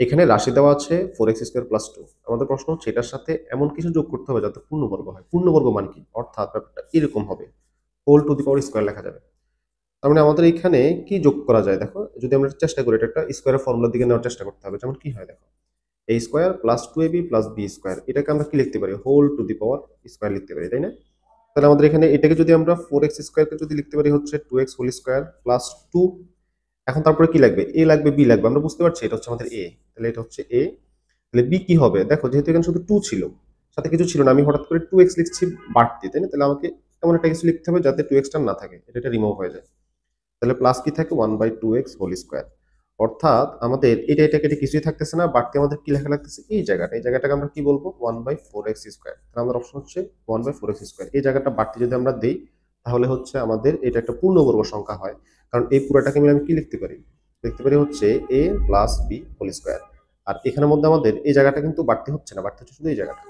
এখানে রাশি দেওয়া আছে 4x² প্লাস 2। আমাদের প্রশ্ন হচ্ছে এটার সাথে এমন কিছু যোগ করতে হবে যাতে পূর্ণবর্গ হয়। পূর্ণবর্গ মানে কি? অর্থাৎ ব্যাপারটা এরকম হবে। Whole to the power square লেখা যাবে। তার মানে আমাদের এখানে কি যোগ করা যায় দেখো? যদি আমরা চেষ্টা করি এটা একটা স্কয়ারের ফর্মুলার দিকে নেওয়ার চেষ্টা করতে হবে। যেমন কি হয় দেখো? a square plus 2ab plus b square এটাকে আমরা কি লিখতে পারি? Whole to the power square লিখতে পারি, তাই না? তাহলে আমাদের এখানে এটাকে যদি আমরা 4x স্কয়ারকে যদি লিখতে পারি হচ্ছে 2x হোল স্কয়ার প্লাস 2। এখন তারপরে কি লাগবে? a লাগবে, b লাগবে। আমরা বুঝতে পারছি এটা হচ্ছে আমাদের a। তাহলে এটা হচ্ছে a। তাহলে b কি হবে? দেখো যেহেতু এখানে শুধু 2 ছিল, সাথে কিছু ছিল না। আমি হঠাৎ করে 2x লিখছি বাড়তি, তাই না? তাহলে আমাকে এমন একটা কিছু লিখতে হবে যাতে 2x টা না থাকে। এটা রিমুভ হয়ে যায়। তাহলে প্লাস কি থাকে? 1/2x whole square. অর্থাৎ আমাদের এটা কেটে কিছুই থাকতেছে না। বাড়তি আমাদের কি লেখা লাগতেছে? এই জায়গাটা। এই জায়গাটাকে আমরা কি বলবো? 1/4x square. তাহলে আমাদের অপশন হচ্ছে 1/4x স্কয়ার। এই জায়গাটা বাড়তি যদি আমরা দেই, তাহলে হচ্ছে আমাদের এটা একটা পূর্ণবর্গ সংখ্যা হয়। কারণ এই পুরাটাকে মিলে আমি কি লিখতে পারি? লিখতে পারি হচ্ছে a plus b whole square. আর এখানের মধ্যে আমাদের এই জায়গাটা কিন্তু বাড়তি হচ্ছে না, বাড়তি হচ্ছে শুধু এই জায়গাটা।